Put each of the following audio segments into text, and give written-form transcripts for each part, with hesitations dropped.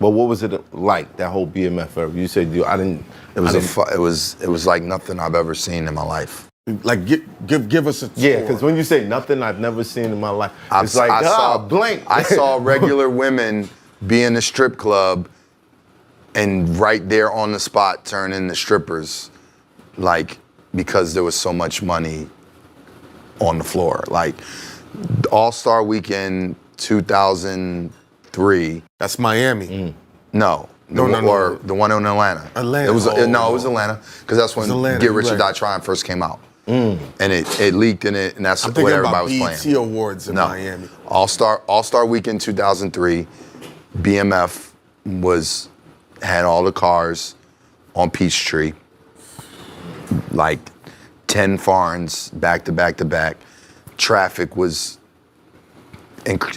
But what was it like, that whole BMF era? You said I didn't. It was like nothing I've ever seen in my life. Like give us a tour. Yeah, because when you say nothing I've never seen in my life, it's like I saw blank. I saw regular women be in the strip club and right there on the spot turn into strippers, like because there was so much money on the floor. Like All-Star Weekend 2003. That's Miami. No. Or the one in Atlanta. Atlanta. It was it was Atlanta because that's when Get Rich or Die Trying first came out. And it leaked in it, and that's what everybody was playing. BEATZ Awards in Miami. All-Star Weekend 2003, BMF had all the cars on Peachtree, like 10 foreigns back to back to back. Traffic was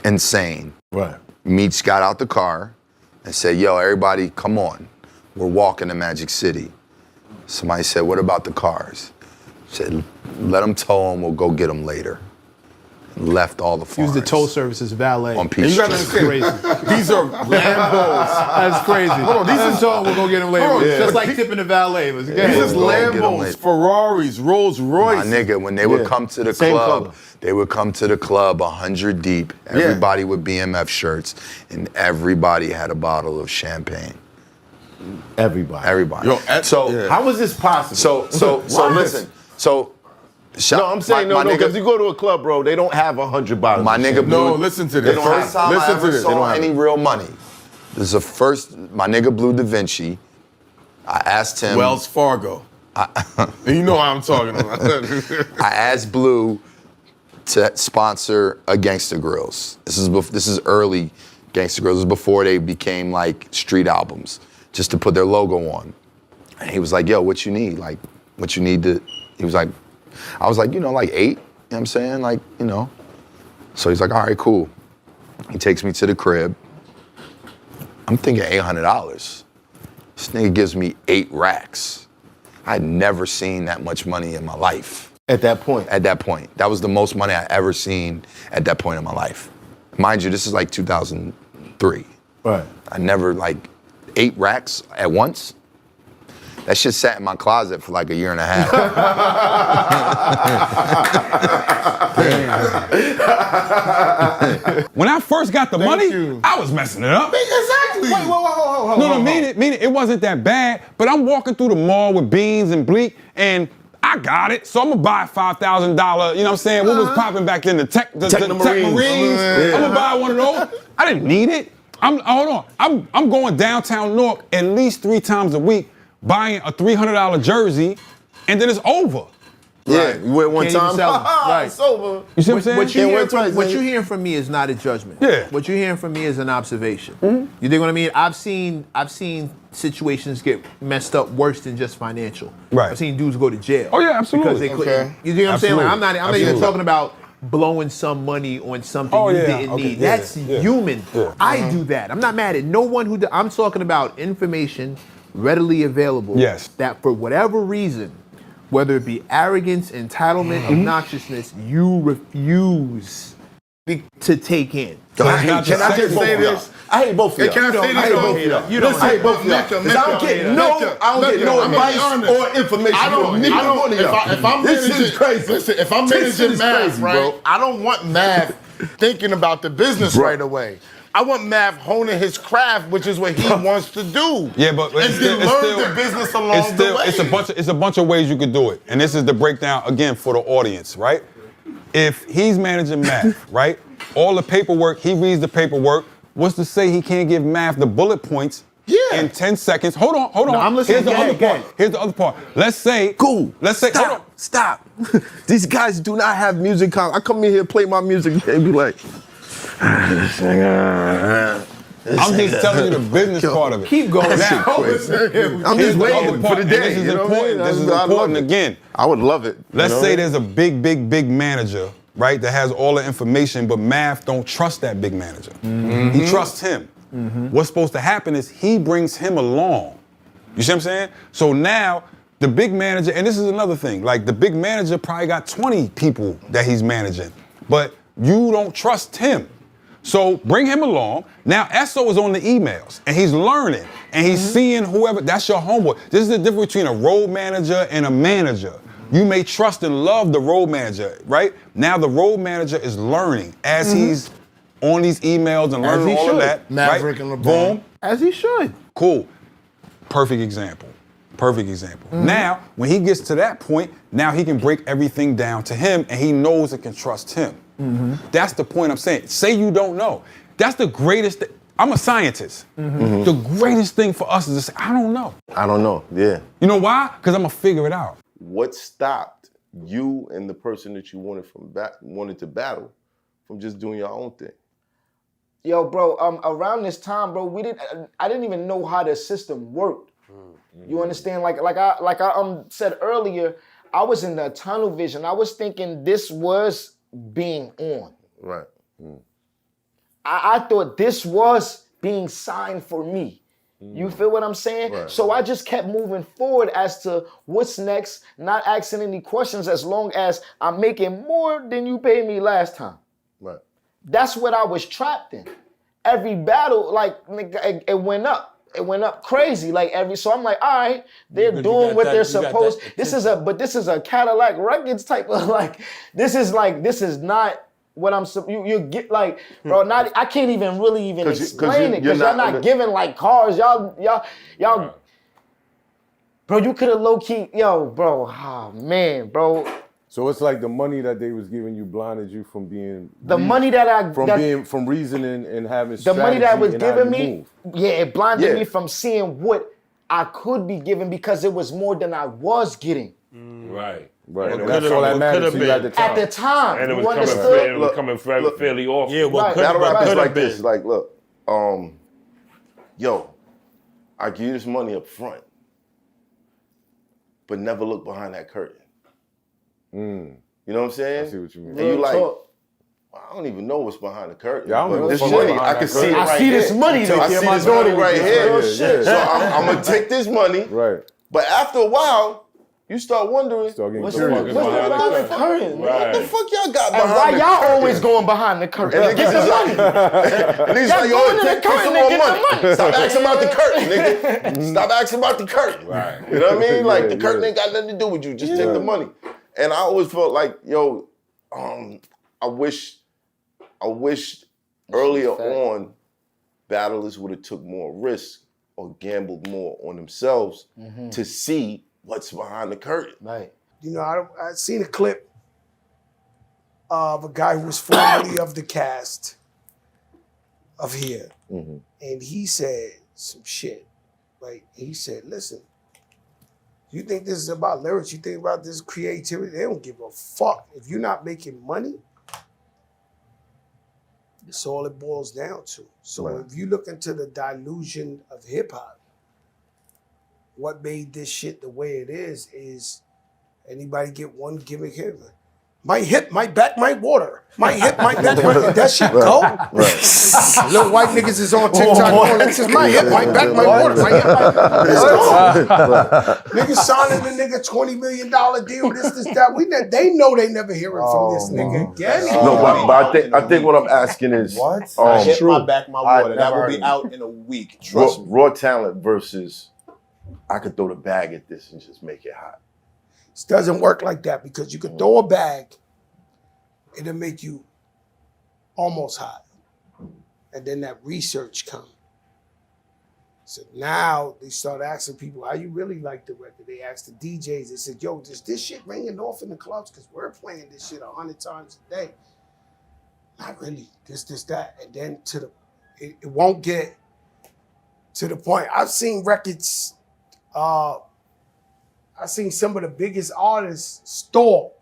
insane. Right. Meech got out the car and said, "Yo, everybody, come on. We're walking to Magic City." Somebody said, "What about the cars?" Said, "Let them tow them, we'll go get them later." Left all the foreigners. Use the tow service as valet. On Peachtree. You gotta understand, these are Lambos. That's crazy. Hold on, these is tow them, we'll go get them later. Just like tipping the valet. These is Lambos, Ferraris, Rolls Royce. My nigga, when they would come to the club, they would come to the club 100 deep, everybody with BMF shirts, and everybody had a bottle of champagne. Everybody. Yo, how was this possible? So listen. No, I'm saying no, because you go to a club, bro, they don't have 100 bottles. My nigga, no, listen to this. The first time I ever saw any real money, this is the first. My nigga Blue Da Vinci. I asked him. Wells Fargo. You know what I'm talking about. I asked Blue to sponsor a Gangsta Grills. This is early Gangsta Grills. This is before they became like street albums, just to put their logo on. And he was like, "Yo, what you need? Like, what you need to?" He was like, I was like, like 8. You know what I'm saying? Like, So he's like, all right, cool. He takes me to the crib. I'm thinking $800. This nigga gives me 8 racks. I'd never seen that much money in my life. At that point? At that point. That was the most money I ever seen at that point in my life. Mind you, this is like 2003. Right. I never, 8 racks at once. That shit sat in my closet for like a year and a half. When I first got the money, I was messing it up. Exactly. Wait, whoa. No, meaning it wasn't that bad, but I'm walking through the mall with beans and bleak, and I got it, so I'm gonna buy a $5,000, you know what I'm saying? What was popping back then? The Tech Marines. I'm gonna buy one of those. I didn't need it. Hold on. I'm going downtown Newark at least 3 times a week, buying a $300 jersey, and then it's over. Yeah, you wear one time, right. It's over. You see what I'm saying? What you're hearing from me is not a judgment. Yeah. What you're hearing from me is an observation. You dig what I mean? I've seen situations get messed up worse than just financial. Right. I've seen dudes go to jail. Oh yeah, absolutely. Because they couldn't. You dig what I'm saying? Like, I'm not even talking about blowing some money on something you didn't need. That's human. Yeah. I do that. I'm not mad at no one who I'm talking about information readily available. Yes. That for whatever reason, whether it be arrogance, entitlement, obnoxiousness, you refuse to take in. Can I just say this? I hate both of y'all. Can I say this? You don't hate both of y'all. I don't get no advice or information from neither one of y'all. This is crazy. Listen, if I'm managing Math, right, I don't want Math thinking about the business right away. I want Math honing his craft, which is what he wants to do. Yeah, but and then learn the business along the way. It's a bunch of ways you could do it, and this is the breakdown again for the audience, right? If he's managing Math, right, all the paperwork, he reads the paperwork. What's to say he can't give Math the bullet points in 10 seconds? Hold on. No, I'm listening. Here's the other part. Let's say, let's say, hold on. Stop. These guys do not have music. I come in here, play my music, they be like, I'm just telling you the business part of it. Keep going. I'm just waiting for the day. This is important. This is important again. I would love it. Let's say there's a big manager, right, that has all the information, but Math don't trust that big manager. He trusts him. What's supposed to happen is he brings him along. You see what I'm saying? So now the big manager, and this is another thing, like the big manager probably got 20 people that he's managing, but you don't trust him. So bring him along. Now Esso is on the emails and he's learning and he's seeing whoever, that's your homeboy. This is the difference between a road manager and a manager. You may trust and love the road manager, right? Now the road manager is learning as he's on these emails and learning all of that. Maverick and LeBron. Boom. As he should. Cool. Perfect example. Perfect example. Now, when he gets to that point, now he can break everything down to him and he knows it can trust him. That's the point I'm saying. Say you don't know. That's the greatest thing. I'm a scientist. The greatest thing for us is to say, I don't know. I don't know. Yeah. You know why? Because I'm going to figure it out. What stopped you and the person that you wanted to battle from just doing your own thing? Yo, bro, around this time, bro, I didn't even know how the system worked. You understand? Like I said earlier, I was in the tunnel vision. I was thinking this was being on. Right. I thought this was being signed for me. You feel what I'm saying? Right. So I just kept moving forward as to what's next, not asking any questions as long as I'm making more than you paid me last time. Right. That's what I was trapped in. Every battle, like, it went up. It went up crazy, so I'm like, all right, they're doing what they're supposed. This is a Cadillac Records type of this is not what I'm. You get bro, I can't even really explain it because y'all not giving cars, y'all. Bro, you could have low key, bro, oh man, bro. So it's like the money that they was giving you blinded you from being money that from reasoning and having the money that was giving me, move. it blinded me from seeing what I could be given because it was more than I was getting. Right. And that's all that mattered to you at the time. At the time, And it you was understood? coming fairly off. Yeah, Right. battle rap is like this. Like, look, yo, I give you this money up front, but never look behind that curtain. You know what I'm saying? I see what you mean. And you I don't even know what's behind the curtain. Yeah, I don't know this what's money, behind I that can see curtain. it right I see here. this money. I see this money right here. So I'm gonna take this money. Right. But after a while, you start wondering, What's curious. behind the curtain? what the fuck y'all got And behind why the y'all curtain? always going behind the curtain? And Get the money. and he's Y'all like, going to the take curtain some and more get the money. money. Stop asking about the curtain, nigga. Stop asking about the curtain. Right. You know what I mean? Like, the curtain Yeah. ain't got nothing to do with you. Just take the money. And I always felt like, yo, I wish earlier on, battlers would have took more risk or gambled more on themselves to see what's behind the curtain. Right. You know, I seen a clip of a guy who was formerly of the cast of here, and he said some shit. Like, he said, listen, you think this is about lyrics, you think about this creativity, they don't give a fuck. If you're not making money, that's all it boils down to. So if you look into the delusion of hip hop, what made this shit the way it is anybody get one gimmick here? My hip, my back, my water. My hip, my back, my that shit go. Right. Little white niggas is on TikTok going, this is my hip, my back, my water. My hip, my niggas signing the nigga $20 million deal, this, that. They know they never hear it from this nigga again. No, but I think what I'm asking is My hip, my back, my water. That will be out in a week. Trust me. raw talent versus I could throw the bag at this and just make it hot. It doesn't work like that because you could throw a bag, it'll make you almost hot. And then that research comes. So now they start asking people, how you really like the record? They asked the DJs, they said, yo, is this shit ringing off in the clubs? Because we're playing this shit 100 times a day. Not really, this, that. And then it won't get to the point. I've seen records, I've seen some of the biggest artists stall.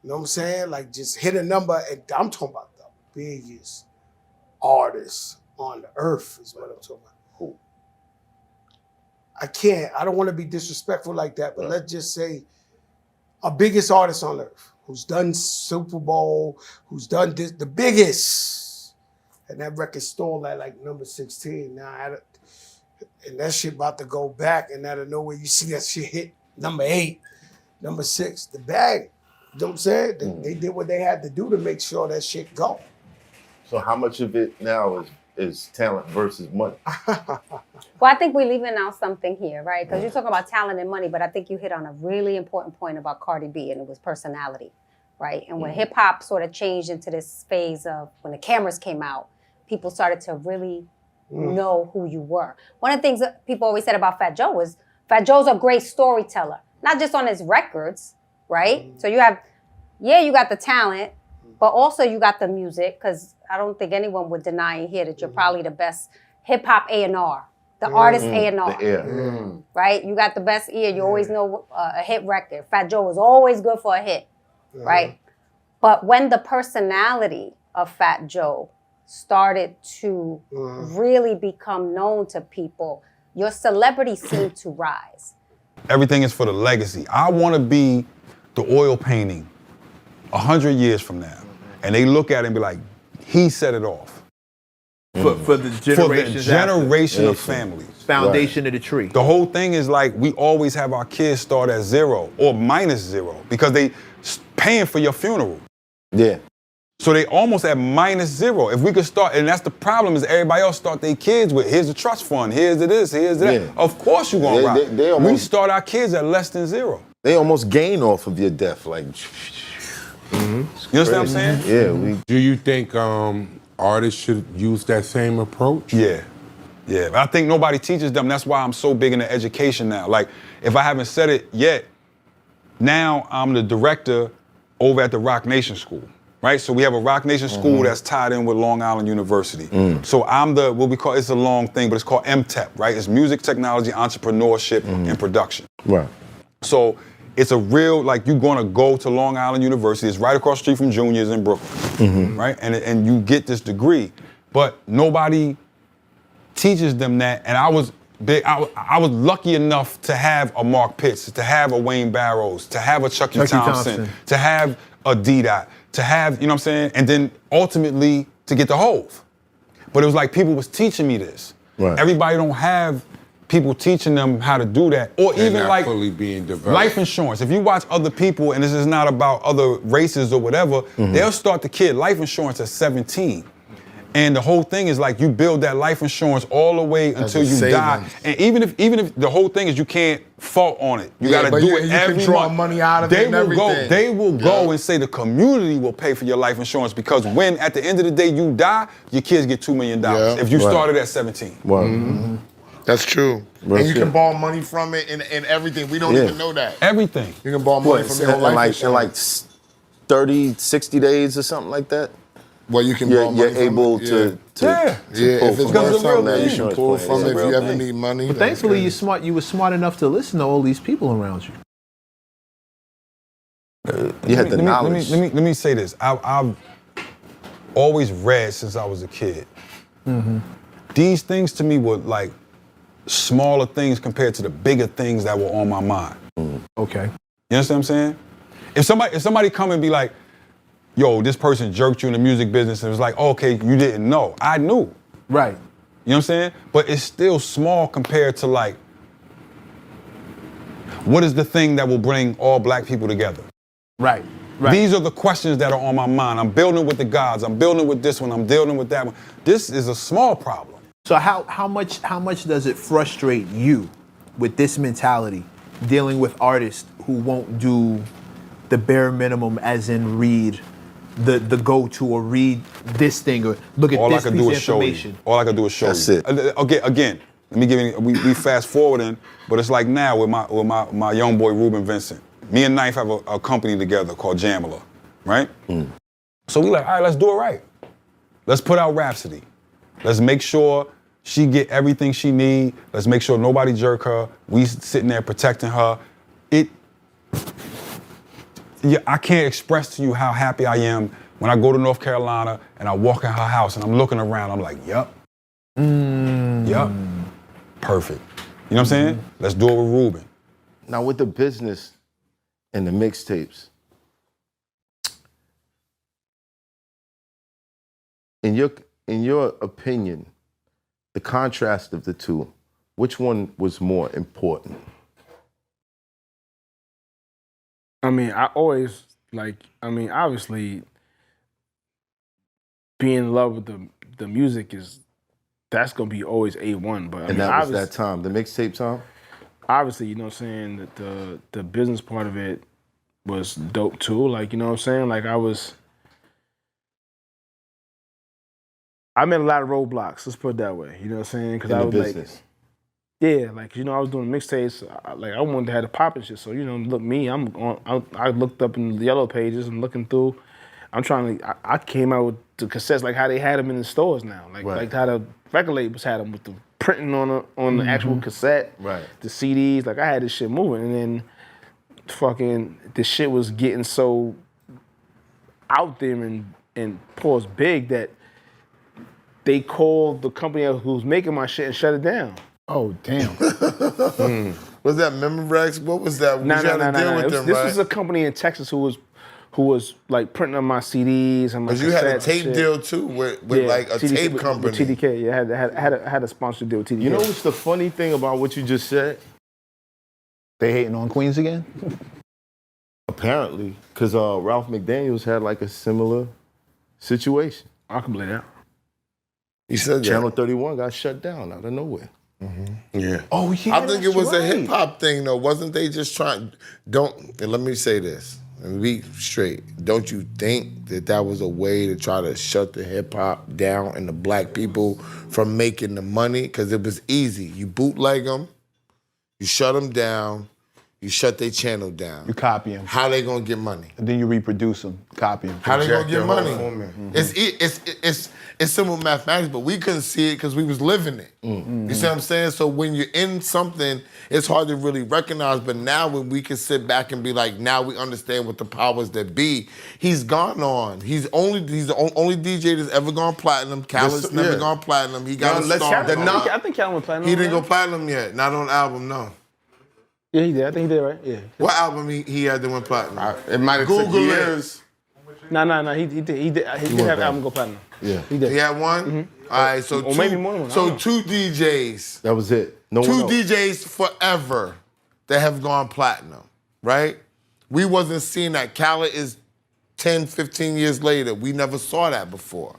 You know what I'm saying? Like just hit a number, and I'm talking about the biggest artists on the earth is what I'm talking about. Who? I don't want to be disrespectful like that, but let's just say a biggest artist on earth who's done Super Bowl, who's done this, the biggest. And that record stalled at like number 16. Now, and that shit about to go back, and out of nowhere, you see that shit hit number 8, number 6. The bag, you know what I'm saying? They did what they had to do to make sure that shit go. So how much of it now is talent versus money? Well, I think we're leaving out something here, right? Because you're talking about talent and money, but I think you hit on a really important point about Cardi B, and it was personality, right? And when hip hop sort of changed into this phase of when the cameras came out, people started to really know who you were. One of the things that people always said about Fat Joe was Fat Joe's a great storyteller, not just on his records, right? So you have, you got the talent, but also you got the music, because I don't think anyone would deny here that you're probably the best hip hop A&R. The artist A&R, right? You got the best ear. You always know a hit record. Fat Joe was always good for a hit, right? But when the personality of Fat Joe started to really become known to people, your celebrity seemed to rise. Everything is for the legacy. I want to be the oil painting 100 years from now. And they look at it and be like, he set it off. For the generation of families. Foundation of the tree. The whole thing is like, we always have our kids start at 0 or -0 because they paying for your funeral. Yeah. So they almost at -0. If we could start, and that's the problem, is everybody else start their kids with, here's the trust fund, here's the this, here's that. Yeah. Of course you're gonna rock. They almost, we start our kids at less than 0. They almost gain off of your death, like. You understand what I'm saying? Yeah. Do you think artists should use that same approach? Yeah. Yeah, I think nobody teaches them. That's why I'm so big into education now. Like, if I haven't said it yet, now I'm the director over at the Rock Nation School, right? So we have a Rock Nation School that's tied in with Long Island University. So I'm the, what we call, it's a long thing, but it's called MTEP, right? It's Music, Technology, Entrepreneurship, and Production. Right. So it's a real, like, you're gonna go to Long Island University. It's right across the street from Junior's in Brooklyn, right? And you get this degree, but nobody teaches them that. And I was big, I was lucky enough to have a Mark Pitts, to have a Wayne Barrows, to have a Chucky Thompson, to have a D-Dot, to have, you know what I'm saying? And then ultimately to get the Hov. But it was like people was teaching me this. Right. Everybody don't have people teaching them how to do that. Or They're even not like fully being developed. life insurance. If you watch other people, and this is not about other races or whatever, they'll start the kid life insurance at 17. And the whole thing is like you build that life insurance all the way until you die. And even if the whole thing is you can't fault on it. You gotta do it every can draw month. money out of it and everything. They will go and say the community will pay for your life insurance, because when at the end of the day you die, your kids get $2 million if you started at 17. That's true. Real And you shit. can borrow money from it and everything. We don't even know that. Everything. You can borrow money from your whole life in like insurance. 30, 60 days or something like that. Well, you can borrow You're money from able it. to pull if it's from worth something, that you can insurance pull plan. from It's it a if real you ever thing. need money. But thankfully, you were smart enough to listen to all these people around you. You had the knowledge. Let me say this. I've always read since I was a kid. These things to me were like smaller things compared to the bigger things that were on my mind. Okay. You understand what I'm saying? If somebody come and be like, yo, this person jerked you in the music business, and it was like, oh, okay, you didn't know. I knew. Right. You know what I'm saying? But it's still small compared to like, what is the thing that will bring all black people together? Right. These are the questions that are on my mind. I'm building with the gods. I'm building with this one. I'm dealing with that one. This is a small problem. So how much does it frustrate you with this mentality, dealing with artists who won't do the bare minimum, as in read the go-to or read this thing or look at All this I can piece do of is show you. information? All I can do is show That's you. it. Okay, again, let me give you. We fast forwarding, but it's like now with my young boy Reuben Vincent. Me and Knife have a company together called Jamila, right? So we like, all right, let's do it right. Let's put out Rhapsody. Let's make sure she get everything she need. Let's make sure nobody jerk her. We sitting there protecting her. I can't express to you how happy I am when I go to North Carolina and I walk in her house and I'm looking around. I'm like, yup. Yup. Perfect. You know what I'm saying? Let's do it with Reuben. Now with the business and the mixtapes, in your opinion, the contrast of the two, which one was more important? I mean, I always obviously being in love with the music that's gonna be always A1. But I mean, that was that time, the mixtape time? Obviously, you know what I'm saying, that the business part of it was dope too. Like, you know what I'm saying? Like I met a lot of roadblocks, let's put it that way. You know what I'm saying? Because I was business. like, yeah, like, you know, I was doing mixtapes. I wanted to have the pop and shit. So, you know, look, me, I looked up in the yellow pages and looking through. I came out with the cassettes like how they had them in the stores now. Like how the record labels had them with the printing on the actual cassette. Right. The CDs. Like I had this shit moving. And then fucking the shit was getting so out there and pause big that they called the company who was making my shit and shut it down. Oh, damn. Was that Memorex? What was that? No. This was a company in Texas who was like printing on my CDs and my cassettes. Because you had a tape deal too with like a tape company. With TDK, yeah, I had a sponsor deal with TDK. You know what's the funny thing about what you just said? They hating on Queens again? Apparently, because Ralph McDaniels had like a similar situation. I can believe that. He said Channel 31 got shut down out of nowhere. Mm-hmm. Yeah. Oh, yeah. I think it was a hip hop thing though. Wasn't they just trying? And let me say this and be straight. Don't you think that was a way to try to shut the hip hop down and the black people from making the money? Because it was easy. You bootleg them, you shut them down, you shut their channel down. You copy them. How they gonna get money? And then you reproduce them, copy them. How they gonna get money? Mm-hmm. It's simple mathematics, but we couldn't see it because we was living it. Mm-hmm. You see what I'm saying? So when you're in something, it's hard to really recognize. But now when we can sit back and be like, now we understand what the powers that be. He's gone on. He's the only DJ that's ever gone platinum. Khaled's never gone platinum. He got a star. I think Khaled went platinum. He didn't go platinum yet. Not on the album, no. Yeah, he did. I think he did, right? Yeah. What album he had that went platinum? It might have took years. No. He did have album go platinum. Yeah. He did. He had one? Mm-hmm. All right, so or maybe more than one. So two DJs. That was it. No two one else. DJs forever that have gone platinum, right? We wasn't seeing that. Khaled is 10, 15 years later. We never saw that before.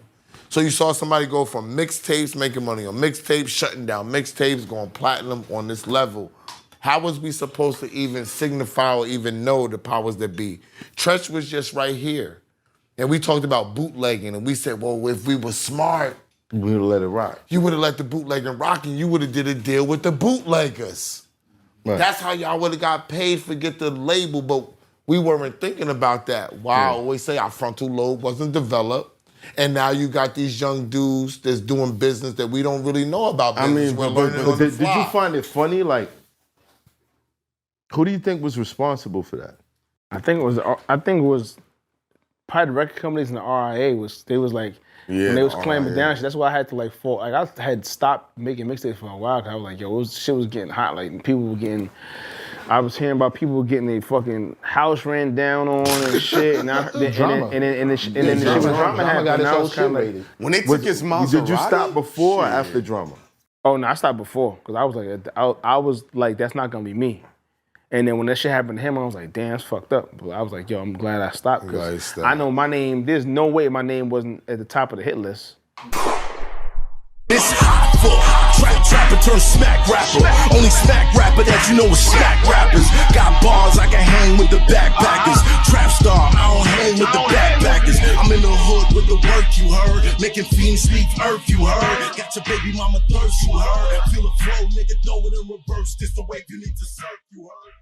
So you saw somebody go from mixtapes, making money on mixtapes, shutting down mixtapes, going platinum on this level. How was we supposed to even signify or even know the powers that be? Treach was just right here. And we talked about bootlegging, and we said, well, if we were smart, we would have let it rock. You would have let the bootlegging rock, and you would have did a deal with the bootleggers. Right. That's how y'all would have got paid for get the label, but we weren't thinking about that. I always say our frontal lobe wasn't developed, and now you got these young dudes that's doing business that we don't really know about business. But did you find it funny? Like, who do you think was responsible for that? I think it was probably the record companies and the RIA was like, when they was clamping down, that's why I had to like fall. Like I had stopped making mixtapes for a while because I was like, yo, shit was getting hot. Like people were getting, I was hearing about people getting their fucking house ran down on and shit. And then the shit was drama happened. And I was kind of like, when they took his Maserati, did you stop before or after drama? Oh no, I stopped before because I was like, I was like, that's not gonna be me. And then when that shit happened to him, I was like, damn, it's fucked up. But I was like, yo, I'm glad I stopped because I know my name, there's no way my name wasn't at the top of the hit list. This Hoffa, trapper turn smack rapper. Only smack rapper that you know is smack rappers. Got bars, I can hang with the backpackers. Trap star, I don't hang with the backpackers. I'm in the hood with the work you heard. Making fiends leave earth you heard. Got your baby mama thirst you heard. Feel the flow, nigga, throw it in reverse. This the wave you need to surf you heard.